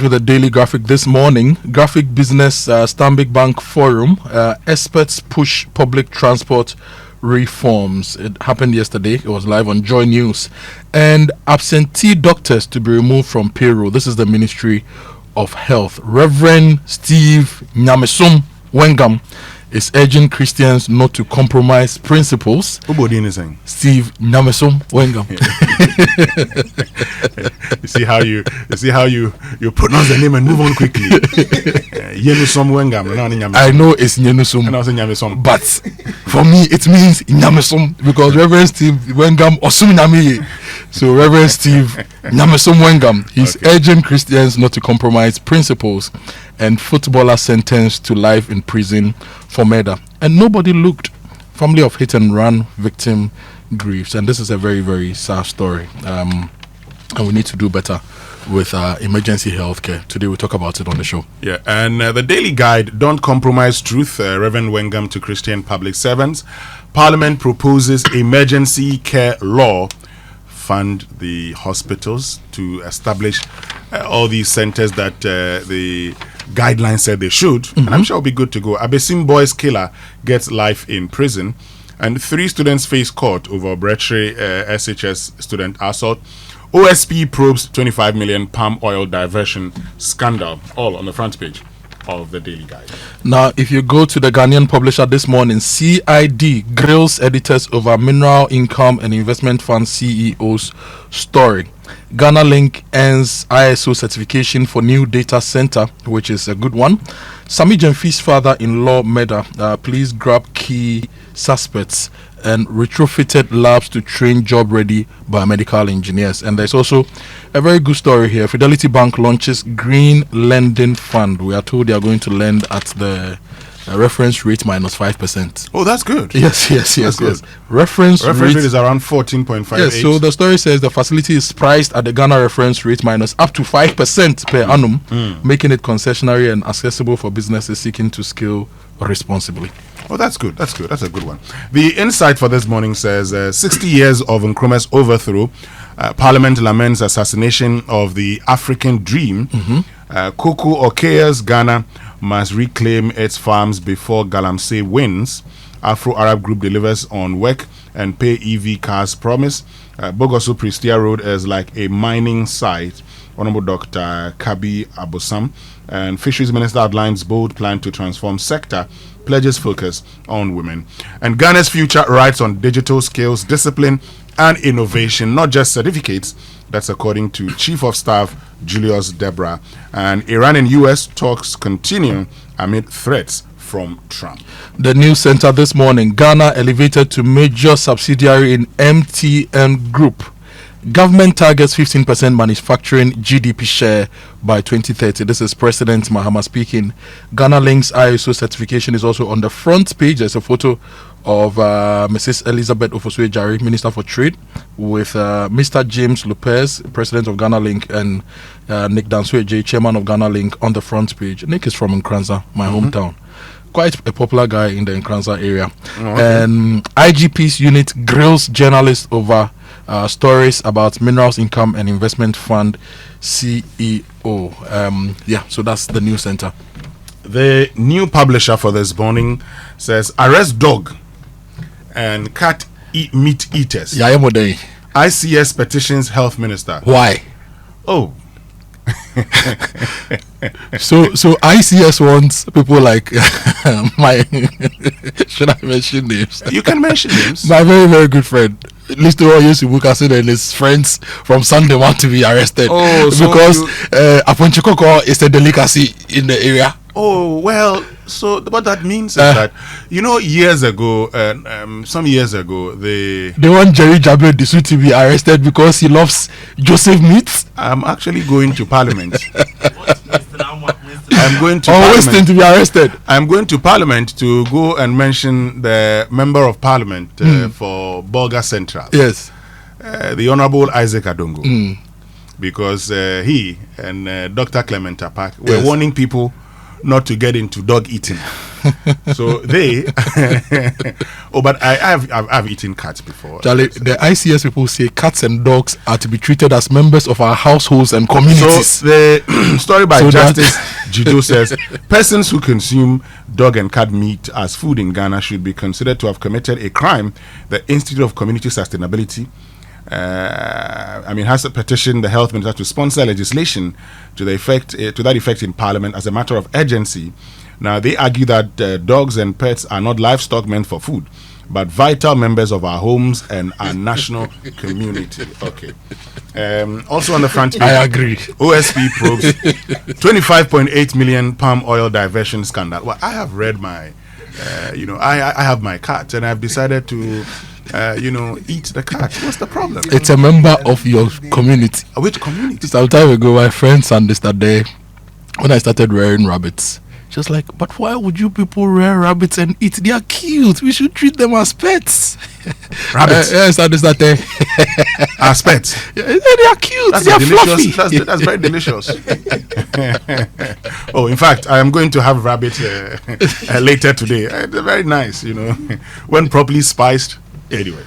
With a daily graphic this morning, Graphic Business Stanbic Bank Forum, experts push public transport reforms. It happened yesterday. It was live on Joy News. And absentee doctors to be removed from payroll. This is the Ministry of Health. Reverend Steve Nyamesum Wengam is urging Christians not to compromise principles. Steve Nyamesum Wengam. You see how you pronounce the name and move on quickly. Yenusum Wengam. I know it's Nyenusum, but for me it means Nyamesum because Reverend Steve Wengam Osum Nyamiye. So Reverend Steve Nyamesum Wengam, he's urging Christians not to compromise principles, and footballer sentenced to life in prison for murder. And nobody looked. Family of hit and run victim grieves, and this is a very, very sad story. And we need to do better with emergency healthcare. Today we talk about it on the show. Yeah, and the daily guide, Don't Compromise Truth, Reverend Wengam to Christian public servants. Parliament proposes emergency care law, fund the hospitals to establish all these centers that the guidelines said they should. And I'm sure it'll be good to go. Abesim Boys killer gets life in prison. And 3 students face court over Brechere SHS student assault. OSP probes 25 million palm oil diversion scandal. All on the front page of the Daily Guide. Now, if you go to the Ghanaian publisher this morning, CID grills editors over Mineral Income and Investment Fund CEO's story. Ghana Link earns ISO certification for new data center, which is a good one. Sami Jemfi's father-in-law murder. Police grab key suspects and retrofitted labs to train job-ready biomedical engineers. And there's also a very good story here. Fidelity Bank launches Green Lending Fund. We are told they are going to lend at the reference rate minus 5%. Oh, that's good. Yes. Reference rate is around 14.58. Yes, so the story says the facility is priced at the Ghana reference rate minus up to 5% per annum, making it concessionary and accessible for businesses seeking to scale responsibly. Oh, that's good. That's a good one. The insight for this morning says 60 years of Nkrumah's overthrow. Parliament laments assassination of the African dream. Cocoa Okea's Ghana must reclaim its farms before Galamsey wins. Afro-Arab Group delivers on work and pay EV cars promise. Bogoso Prestia Road is like a mining site. Honorable Dr. Kabi Abosam. And Fisheries Minister outlines bold plan to transform sector, pledges focus on women. And Ghana's future rides on digital skills, discipline, and innovation, not just certificates. That's according to Chief of Staff Julius Debra. And Iran and US talks continue amid threats from Trump. The news center this morning, Ghana elevated to major subsidiary in MTN Group. Government targets 15% manufacturing GDP share by 2030. This is President Mahama speaking. Ghana Link's ISO certification is also on the front page. There's a photo of Mrs. Elizabeth Ofosu-Ejari, Minister for Trade, with Mr. James Lopez, President of Ghana Link, and Nick Danso-Ejay, Chairman of Ghana Link, on the front page. Nick is from Nkranza, my hometown. Quite a popular guy in the Nkranza area. And IGP's unit grills journalists over stories about Minerals Income and Investment Fund CEO. So that's the news center. The new publisher for this morning says arrest dog and cat meat eaters. ICS petitions health minister. Why? Oh. So ICS wants people like my should I mention names? You can mention names. My very, very good friend Listo Yusubuka and his friends from Sunday want to be arrested because Aponchikoko is a delicacy in the area. Oh, well, so what that means is that, years ago, some years ago, they want Jerry Jabir Disu to be arrested because he loves Joseph meat. I'm actually going to Parliament. I'm going to Parliament to be arrested. I'm going to Parliament to go and mention the Member of Parliament for Bolga Central. Yes. The Honorable Isaac Adongo. Because he and Dr. Clement Apak were warning people not to get into dog eating. So they. Oh, but I've eaten cats before. Charlie, the ICS people say cats and dogs are to be treated as members of our households and communities. So the story by Justice Jido says persons who consume dog and cat meat as food in Ghana should be considered to have committed a crime. The Institute of Community Sustainability has petitioned the health minister to sponsor legislation to that effect in Parliament as a matter of urgency. Now, they argue that dogs and pets are not livestock meant for food, but vital members of our homes and our national community. Okay. Also on the front page, I agree. OSP probes 25.8 million palm oil diversion scandal. Well, I have read my, I have my cat, and I've decided to, eat the cat. What's the problem? It's a member of your community. Which community? Some time ago, my friend Sandis that day, when I started rearing rabbits, she was like, but why would you people rear rabbits and eat? They are cute. We should treat them as pets. Rabbits? Yes, Sandis that day. As pets? Yeah, they are cute. That's they are delicious. fluffy. That's very delicious. Oh, in fact, I am going to have rabbit later today. They're very nice, when properly spiced. Anyway,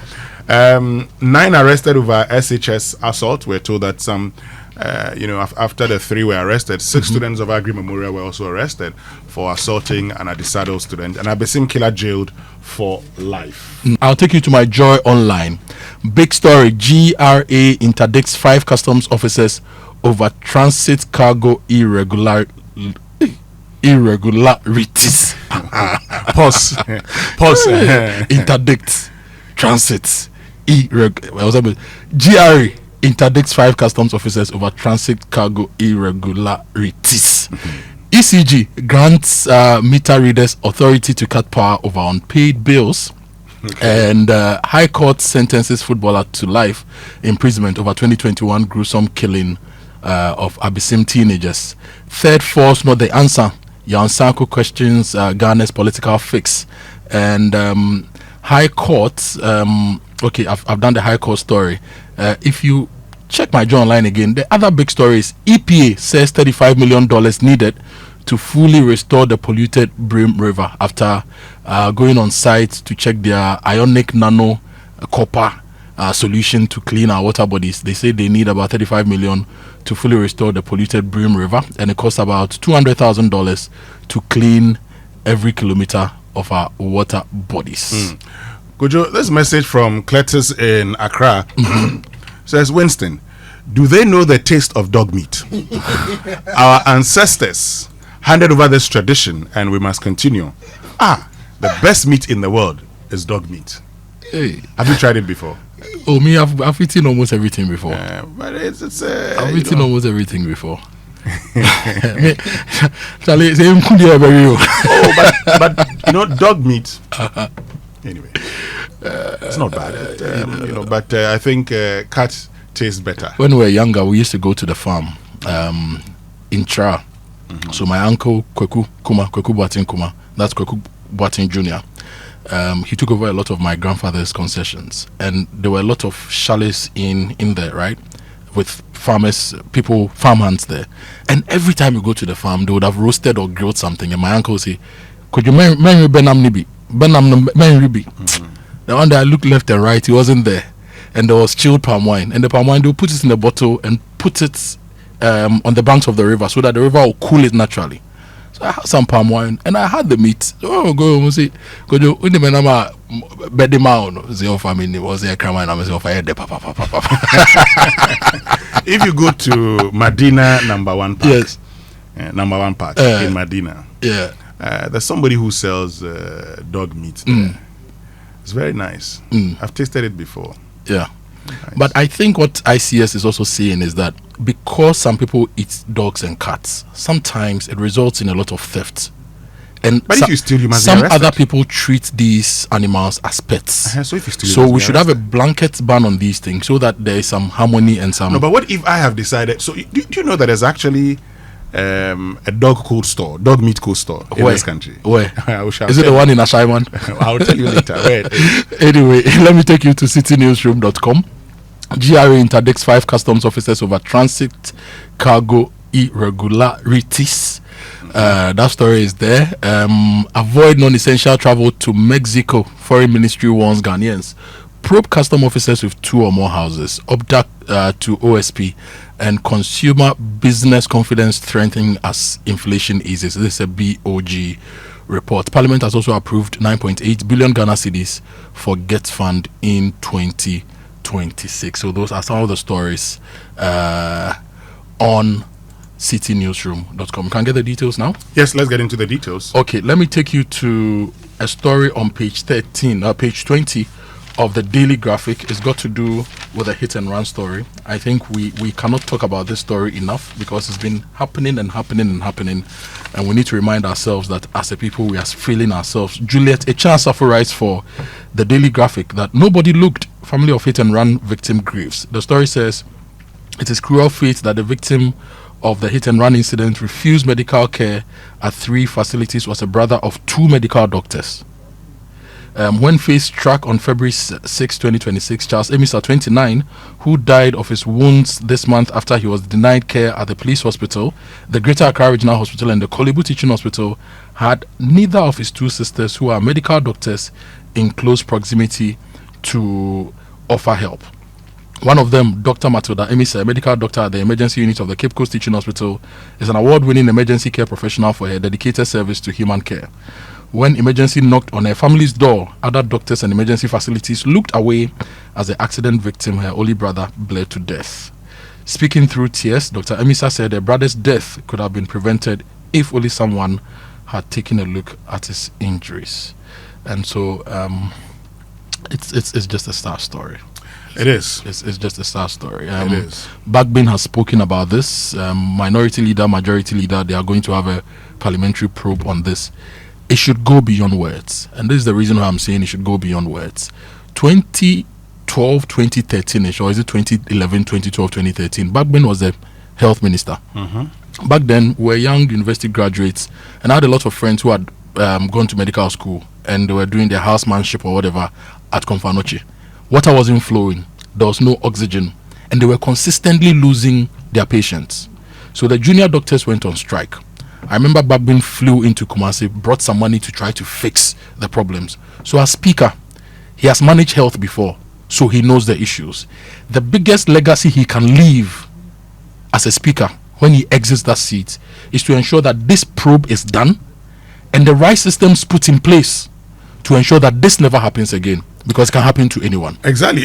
9 arrested over SHS assault. We're told that some, after the 3 were arrested, 6 students of Agri Memorial were also arrested for assaulting an Adisado student, and Abesim killer jailed for life. I'll take you to my Joy Online. Big story: GRA interdicts 5 customs officers over transit cargo irregularities. Pause. Interdicts transit GRA interdicts 5 customs officers over transit cargo irregularities. ECG grants meter readers authority to cut power over unpaid bills. Okay. And High Court sentences footballer to life imprisonment over 2021 gruesome killing of Abisim teenagers. Third force, not the answer. Yansako questions Ghana's political fix. And High Court, I've done the High Court story. If you check my Joy Online again, the other big story is EPA says $35 million needed to fully restore the polluted Brim River after going on site to check their ionic nano copper solution to clean our water bodies. They say they need about $35 million to fully restore the polluted Brim River, and it costs about $200,000 to clean every kilometer of our water bodies. Kojo, this message from Cletus in Accra says, Winston, do they know the taste of dog meat? Our ancestors handed over this tradition, and we must continue. The best meat in the world is dog meat. Hey. Have you tried it before? Oh, me, I've eaten almost everything before. But I've eaten almost everything before. Charlie, but dog meat. Anyway, it's not bad. But I think cat tastes better. When we were younger, we used to go to the farm in Tra. So my uncle Kweku Boatin Kuma, that's Kweku Boatin Jr. He took over a lot of my grandfather's concessions, and there were a lot of chalets in there, right, with farmers, farmhands there. And every time you go to the farm, they would have roasted or grilled something, and my uncle would say, "Could you marry Benam Nibi? The one that I looked left and right, he wasn't there, and there was chilled palm wine, and the palm wine they would put it in a bottle and put it on the banks of the river so that the river will cool it naturally. So I had some palm wine and I had the meat. Oh, go and see. Go to the manama bedimao. The family was there. Crime and I'm saying, if you go to Medina number 1 park, yes, number 1 park in Medina, yeah, there's somebody who sells dog meat there. It's very nice. I've tasted it before. Yeah. Nice. But I think what ICS is also saying is that because some people eat dogs and cats, sometimes it results in a lot of theft. And but if you steal, you must some be arrested. other people treat these animals as pets. So if you steal, so we should have a blanket ban on these things so that there is some harmony and some. No, but what if I have decided? So do you know that there's actually a dog meat cold store in this country? Where? Is it the one in Ashaiman? I'll tell you later. Where? Anyway, let me take you to citynewsroom.com. GRA interdicts 5 customs officers over transit cargo irregularities. That story is there. Avoid non-essential travel to Mexico. Foreign Ministry warns Ghanaians. Probe custom officers with 2 or more houses. Abduct to OSP. And consumer business confidence strengthening as inflation eases. This is a BOG report. Parliament has also approved 9.8 billion Ghana cedis for Get Fund in 2026. So those are some of the stories on citynewsroom.com. You can get the details now? Yes, let's get into the details. Okay, let me take you to a story on page 20 of the Daily Graphic. It's got to do with a hit and run story. I think we cannot talk about this story enough because it's been happening, and we need to remind ourselves that as a people we are failing ourselves. Juliet Echan writes for the Daily Graphic that nobody looked. Family of hit and run victim grieves. The story says it is cruel fate that the victim of the hit and run incident refused medical care at 3 facilities was a brother of 2 medical doctors. When faced track on February 6, 2026, Charles Emisa, 29, who died of his wounds this month after he was denied care at the police hospital, the Greater Accra Regional Hospital, and the Kolebu Teaching Hospital, had neither of his 2 sisters, who are medical doctors, in close proximity to offer help. One of them, Dr. Matilda Emisa, a medical doctor at the emergency unit of the Cape Coast Teaching Hospital, is an award-winning emergency care professional for her dedicated service to human care. When emergency knocked on her family's door, other doctors and emergency facilities looked away as the accident victim, her only brother, bled to death. Speaking through tears, Dr. Emisa said her brother's death could have been prevented if only someone had taken a look at his injuries. And so it's just a sad story. It is. It's just a sad story. It is. Bagbin has spoken about this. Minority leader, majority leader, they are going to have a parliamentary probe on this. It should go beyond words. And this is the reason why I'm saying it should go beyond words. 2012, 2013-ish, or is it 2011, 2012, 2013? Bagbin was the health minister. Back then, we were young university graduates, and I had a lot of friends who had gone to medical school, and they were doing their housemanship or whatever at Konfanochi. Water wasn't flowing. There was no oxygen. And they were consistently losing their patients. So the junior doctors went on strike. I remember Bagbin flew into Kumasi, brought some money to try to fix the problems. So as speaker, he has managed health before, so he knows the issues. The biggest legacy he can leave as a speaker when he exits that seat is to ensure that this probe is done and the right systems put in place to ensure that this never happens again, because it can happen to anyone. Exactly.